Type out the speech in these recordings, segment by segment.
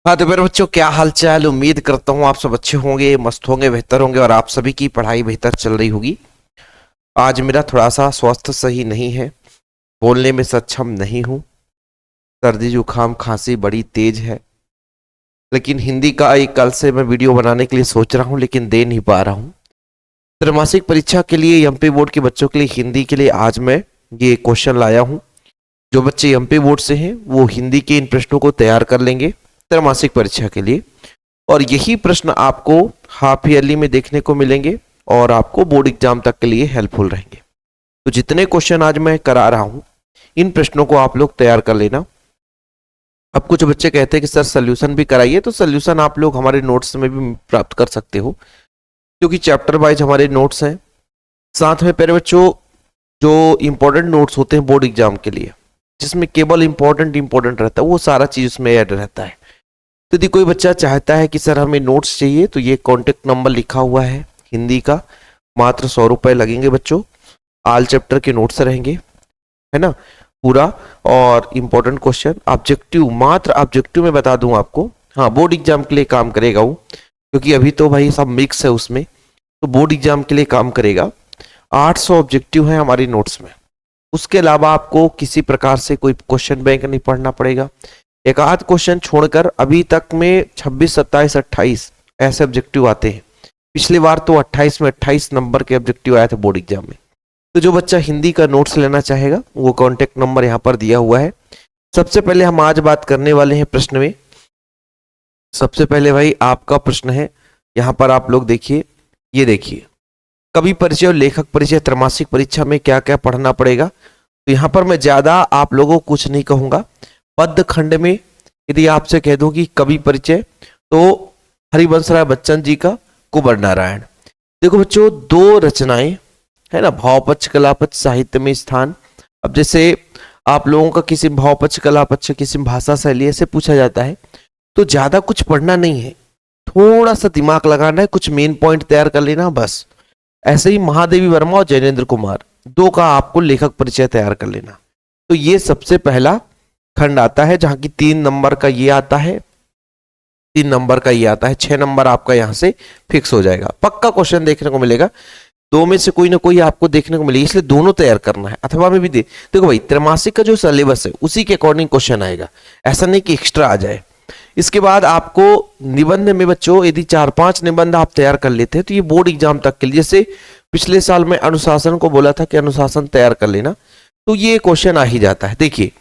हाँ तो मेरे बच्चों, क्या हाल चाल। उम्मीद करता हूँ आप सब अच्छे होंगे, मस्त होंगे, बेहतर होंगे और आप सभी की पढ़ाई बेहतर चल रही होगी। आज मेरा थोड़ा सा स्वास्थ्य सही नहीं है, बोलने में सक्षम नहीं हूँ। सर्दी जुकाम खांसी बड़ी तेज है, लेकिन हिंदी का एक कल से मैं वीडियो बनाने के लिए सोच रहा हूँ, लेकिन दे नहीं पा रहा हूँ। त्रैमासिक परीक्षा के लिए एमपी बोर्ड के बच्चों के लिए हिंदी के लिए आज मैं ये क्वेश्चन लाया हूँ। जो बच्चे एमपी बोर्ड से हैं वो हिंदी के इन प्रश्नों को तैयार कर लेंगे त्रैमासिक परीक्षा के लिए, और यही प्रश्न आपको हाफ ईयरली में देखने को मिलेंगे और आपको बोर्ड एग्जाम तक के लिए हेल्पफुल रहेंगे। तो जितने क्वेश्चन आज मैं करा रहा हूं, इन प्रश्नों को आप लोग तैयार कर लेना। अब कुछ बच्चे कहते हैं कि सर सोल्यूशन भी कराइए, तो सोल्यूशन आप लोग हमारे नोट्स में भी प्राप्त कर सकते हो, क्योंकि चैप्टर वाइज हमारे नोट्स हैं। साथ में प्यारे बच्चों, जो इंपॉर्टेंट नोट्स होते हैं बोर्ड एग्जाम के लिए, जिसमें केवल इंपॉर्टेंट रहता है, वो सारा चीज उसमें ऐड रहता है। तो यदि कोई बच्चा चाहता है कि सर हमें नोट्स चाहिए, तो ये कॉन्टेक्ट नंबर लिखा हुआ है हिंदी का, मात्र 100 रुपये लगेंगे बच्चों। आल चैप्टर के नोट्स रहेंगे, है ना, पूरा। और इम्पोर्टेंट क्वेश्चन ऑब्जेक्टिव, मात्र ऑब्जेक्टिव में बता दूं आपको, हाँ बोर्ड एग्जाम के लिए काम करेगा वो, क्योंकि अभी तो भाई सब मिक्स है उसमें, तो बोर्ड एग्जाम के लिए काम करेगा। 800 ऑब्जेक्टिव है हमारी नोट्स में। उसके अलावा आपको किसी प्रकार से कोई क्वेश्चन बैंक नहीं पढ़ना पड़ेगा। एक आध क्वेश्चन छोड़कर अभी तक में 26, 27, 28 ऐसे ऑब्जेक्टिव आते हैं। पिछली बार तो 28 में 28 नंबर के ऑब्जेक्टिव आए थे बोर्ड एग्जाम में। तो जो बच्चा हिंदी का नोट्स लेना चाहेगा, वो कॉन्टेक्ट नंबर यहाँ पर दिया हुआ है। सबसे पहले हम आज बात करने वाले हैं प्रश्न में। सबसे पहले भाई आपका प्रश्न है, यहाँ पर आप लोग देखिए, ये देखिए, कवि परिचय और लेखक परिचय त्रैमासिक परीक्षा में क्या क्या पढ़ना पड़ेगा। तो यहाँ पर मैं ज्यादा आप लोगों को कुछ नहीं कहूंगा। पद्य खंड में यदि आपसे कह दूं कि कवि परिचय, तो हरिवंश राय बच्चन जी का कुंवर नारायण। देखो बच्चों, दो रचनाएं है ना, भावपक्ष कलापक्ष साहित्य में स्थान। अब जैसे आप लोगों का किसी भावपक्ष कलापक्ष किसी भाषा शैली ऐसे पूछा जाता है, तो ज्यादा कुछ पढ़ना नहीं है, थोड़ा सा दिमाग लगाना है, कुछ मेन पॉइंट तैयार कर लेना बस। ऐसे ही महादेवी वर्मा और जैनेन्द्र कुमार, दो का आपको लेखक परिचय तैयार कर लेना। तो ये सबसे पहला खंड आता है, जहां की 3 नंबर का ये आता है, 3 नंबर का ये आता है, 6 नंबर आपका यहां से फिक्स हो जाएगा। पक्का क्वेश्चन देखने को मिलेगा, दो में से कोई ना कोई आपको देखने को मिलेगी, इसलिए दोनों तैयार करना है। अथवा में भी देखो भाई, त्रैमासिक का जो सिलेबस है उसी के अकॉर्डिंग क्वेश्चन आएगा, ऐसा नहीं कि एक्स्ट्रा आ जाए। इसके बाद आपको निबंध में बच्चों, यदि 4-5 निबंध आप तैयार कर लेते हैं, तो ये बोर्ड एग्जाम तक के लिए, जैसे पिछले साल में अनुशासन को बोला था कि अनुशासन तैयार कर लेना, तो ये क्वेश्चन आ ही जाता है। देखिए,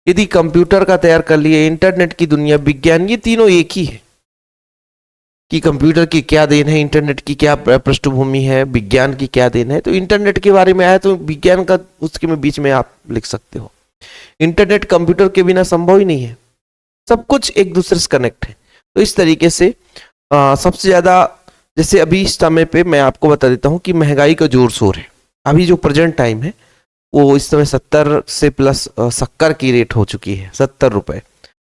यदि कंप्यूटर का तैयार कर लिए, इंटरनेट की दुनिया, विज्ञान, ये तीनों एक ही है कि कंप्यूटर की क्या देन है, इंटरनेट की क्या पृष्ठभूमि है, विज्ञान की क्या देन है। तो इंटरनेट के बारे में आया तो विज्ञान का उसके में बीच में आप लिख सकते हो। इंटरनेट कंप्यूटर के बिना संभव ही नहीं है, सब कुछ एक दूसरे से कनेक्ट है। तो इस तरीके से सबसे ज्यादा, जैसे अभी इस समय पे मैं आपको बता देता हूँ कि महंगाई का जोर शोर है। अभी जो प्रेजेंट टाइम है वो इस समय 70 से प्लस शक्कर की रेट हो चुकी है, 70 रुपए।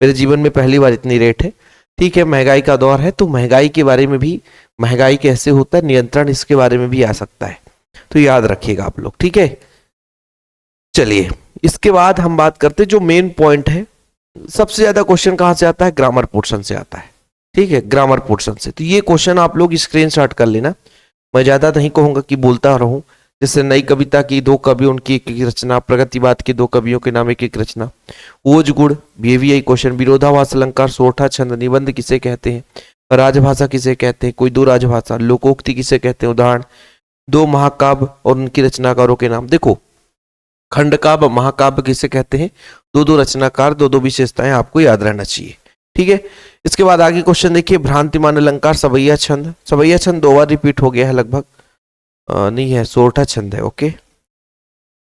मेरे जीवन में पहली बार इतनी रेट है। ठीक है, महंगाई का दौर है, तो महंगाई के बारे में भी, महंगाई कैसे होता है नियंत्रण, इसके बारे में भी आ सकता है, तो याद रखिएगा आप लोग, ठीक है। चलिए, इसके बाद हम बात करते हैं जो मेन पॉइंट है। सबसे ज्यादा क्वेश्चन कहाँ से आता है? ग्रामर पोर्शन से आता है, ठीक है, ग्रामर पोर्शन से। तो ये क्वेश्चन आप लोग स्क्रीनशॉट कर लेना। मैं ज्यादा नहीं कहूंगा कि बोलता रहूं, जैसे नई कविता की 2 कवि, उनकी एक रचना, प्रगतिवाद के 2 कवियों के नाम एक रचना, ओज गुण, ये भी यही क्वेश्चन, विरोधाभास अलंकार, सोरठा छंद, निबंध किसे कहते हैं, राजभाषा किसे कहते हैं, कोई 2 राजभाषा, लोकोक्ति किसे कहते हैं, उदाहरण, 2 महाकाव्य और उनकी रचनाकारों के नाम। देखो, खंड काव्य, महाकाव्य किसे कहते हैं, 2 रचनाकार, 2 विशेषताएं आपको याद रहना चाहिए, ठीक है। इसके बाद आगे क्वेश्चन देखिए, भ्रांतिमान अलंकार, सवैया छंद। सवैया छंद 2 बार रिपीट हो गया है लगभग, नहीं है, सोरठा छंद है, ओके।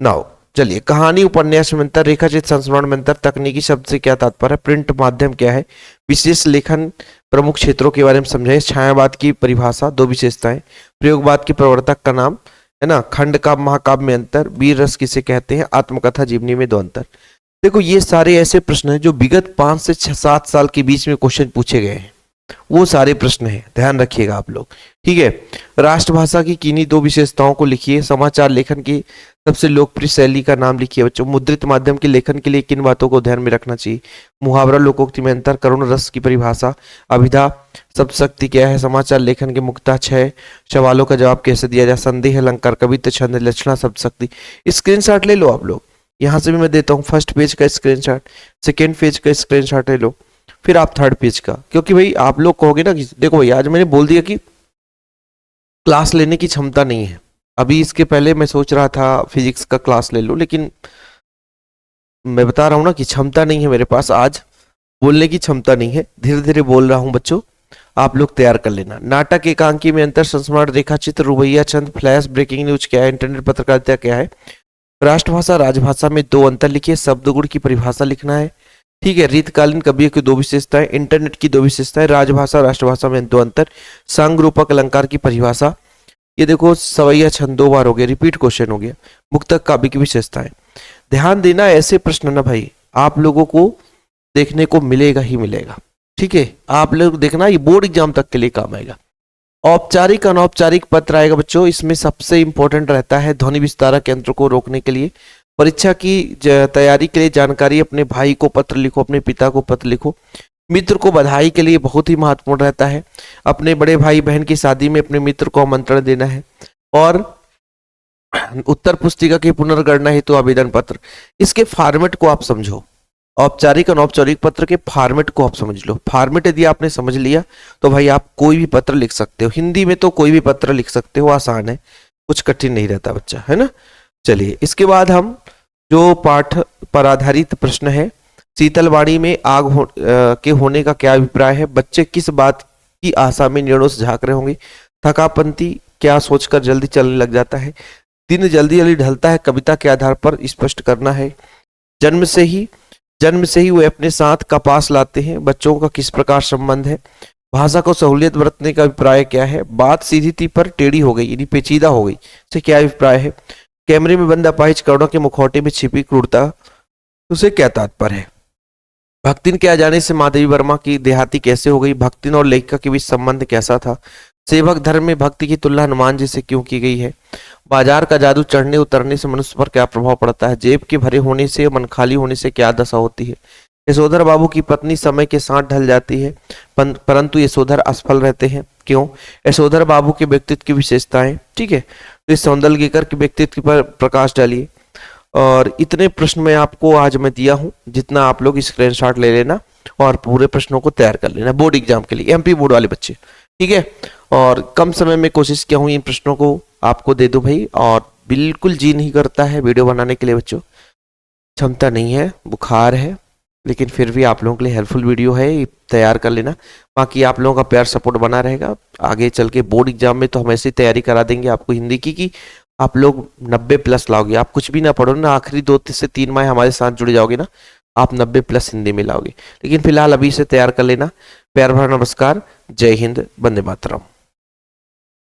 नाउ चलिए, कहानी उपन्यास में अंतर, रेखाचित्र संस्मरण में अंतर, तकनीकी शब्द से क्या तात्पर्य है, प्रिंट माध्यम क्या है, विशेष लेखन, प्रमुख क्षेत्रों के बारे में समझाइए, छायावाद की परिभाषा, 2 विशेषताएं, प्रयोगवाद के प्रवर्तक का नाम, है ना, खंड काव्य महाकाव्य में अंतर, वीर रस किसे कहते हैं, आत्मकथा जीवनी में 2 अंतर। देखो, ये सारे ऐसे प्रश्न हैं जो विगत 5 से 7 साल के बीच में क्वेश्चन पूछे गए हैं। वो सारे प्रश्न हैं, ध्यान रखिएगा आप लोग। ठीक है, राष्ट्रभाषा की किन्हीं दो विशेषताओं को लिखिए। समाचार लेखन की सबसे लोकप्रिय शैली का नाम लिखिए बच्चों। मुद्रित माध्यम के लेखन के लिए किन बातों को ध्यान में रखना चाहिए। मुहावरा लोकोक्ति में अंतर, करुण रस की परिभाषा, अभिधा शब्द शक्ति क्या है, समाचार लेखन के मुक्ता 6 सवालों का जवाब कैसे दिया जाए, संदेह अलंकार, कवित्व छंद, लक्षणा शब्द शक्ति। स्क्रीनशॉट ले लो आप लोग, यहाँ से भी मैं देता हूँ फर्स्ट पेज का स्क्रीनशॉट, सेकेंड पेज का स्क्रीनशॉट ले लो, फिर आप थर्ड पेज का। क्योंकि भाई आप लोग कहोगे ना कि देखो भाई आज मैंने बोल दिया कि क्लास लेने की क्षमता नहीं है। अभी इसके पहले मैं सोच रहा था फिजिक्स का क्लास ले लो, लेकिन मैं बता रहा हूँ ना कि क्षमता नहीं है मेरे पास, आज बोलने की क्षमता नहीं है। धीरे धीरे बोल रहा हूँ बच्चों, आप लोग तैयार कर लेना। नाटक एकांकी में अंतर, संस्मरण, रेखाचित्र, रुबैया छंद, फ्लैश, ब्रेकिंग न्यूज क्या है, इंटरनेट पत्रकारिता क्या है। राष्ट्रभाषा राजभाषा में दो अंतर लिखिए। शब्द गुण की परिभाषा लिखना है। ठीक है, रीतकालीन कवियों की दो विशेषताएं, इंटरनेट की दो विशेषताएं, राजभाषा राष्ट्रभाषा में दो अंतर, संग रूपक अलंकार की परिभाषा। ये देखो सवैया छंद 2 बार हो गया, रिपीट क्वेश्चन हो गया। मुक्तक काव्य की विशेषताएं। ध्यान देना, ऐसे प्रश्न ना भाई आप लोगों को देखने को मिलेगा ही मिलेगा। ठीक है, आप लोग देखना, ये बोर्ड एग्जाम तक के लिए काम आएगा। औपचारिक अनौपचारिक पत्र आएगा बच्चों, इसमें सबसे इंपॉर्टेंट रहता है ध्वनि विस्तारक यंत्र को रोकने के लिए। परीक्षा की तैयारी के लिए जानकारी, अपने भाई को पत्र लिखो, अपने पिता को पत्र लिखो। मित्र को बधाई के लिए बहुत ही महत्वपूर्ण रहता है। अपने बड़े भाई बहन की शादी में अपने मित्र को आमंत्रण देना है। और उत्तर पुस्तिका की पुनर्गणना हेतु आवेदन पत्र, इसके फॉर्मेट को आप समझो। औपचारिक अनौपचारिक पत्र के फॉर्मेट को आप समझ लो। फॉर्मेट यदि आपने समझ लिया तो भाई आप कोई भी पत्र लिख सकते हो। हिंदी में तो कोई भी पत्र लिख सकते हो, आसान है, कुछ कठिन नहीं रहता बच्चा, है ना। चलिए, इसके बाद हम जो पाठ पर आधारित प्रश्न है, शीतलवाड़ी में आग के होने का क्या अभिप्राय है। बच्चे किस बात की आशा में निर्णयों से झांक रहे होंगे। थकापंथी क्या सोचकर जल्दी चलने लग जाता है। दिन जल्दी जल्दी ढलता है, कविता के आधार पर स्पष्ट करना है। जन्म से ही वे अपने साथ कपास लाते हैं। बच्चों का किस प्रकार संबंध है। भाषा को सहूलियत बरतने का अभिप्राय क्या है। बात सीधी थी पर टेढ़ी हो गई, यानी पेचीदा हो गई, से क्या अभिप्राय है। कैमरे में बंद अपाहिज करुणा के मुखौटे में छिपी क्रूरता, उसे क्या तात्पर्य है। भक्तिन के आ जाने से माधवी वर्मा की देहाती कैसे हो गई। भक्तिन और लेखिका के बीच संबंध कैसा था। सेवक धर्म में भक्ति की तुलना हनुमान जी से क्यों की गई है। बाजार का जादू चढ़ने उतरने से मनुष्य पर क्या प्रभाव पड़ता है। जेब के भरे होने से मन खाली होने से क्या दशा होती है। यशोधर बाबू की पत्नी समय के साथ ढल जाती है परंतु यशोधर असफल रहते हैं, क्यों। यशोधर बाबू के व्यक्तित्व की विशेषताएं। ठीक है, तो इस सौंदर्यकर के व्यक्तित्व पर प्रकाश डालिए। और इतने प्रश्न मैं आपको आज मैं दिया हूं, जितना आप लोग स्क्रीनशॉट ले लेना और पूरे प्रश्नों को तैयार कर लेना बोर्ड एग्जाम के लिए, एमपी बोर्ड वाले बच्चे। ठीक है, और कम समय में कोशिश किया हूं इन प्रश्नों को आपको दे दूं भाई। और बिल्कुल जी नहीं करता है वीडियो बनाने के लिए बच्चों, क्षमता नहीं है, बुखार है, लेकिन फिर भी आप लोगों के लिए हेल्पफुल वीडियो है, तैयार कर लेना। बाकी आप लोगों का प्यार सपोर्ट बना रहेगा। आगे चल के बोर्ड एग्जाम में तो हम ऐसी तैयारी करा देंगे आपको हिंदी की कि आप लोग 90+ लाओगे। आप कुछ भी ना पढ़ो ना, आखिरी 2 से 3 माह हमारे साथ जुड़ जाओगे ना, आप 90+ हिंदी में लाओगे। लेकिन फिलहाल अभी से तैयार कर लेना। प्यार भरा नमस्कार, जय हिंद, वंदे मातरम।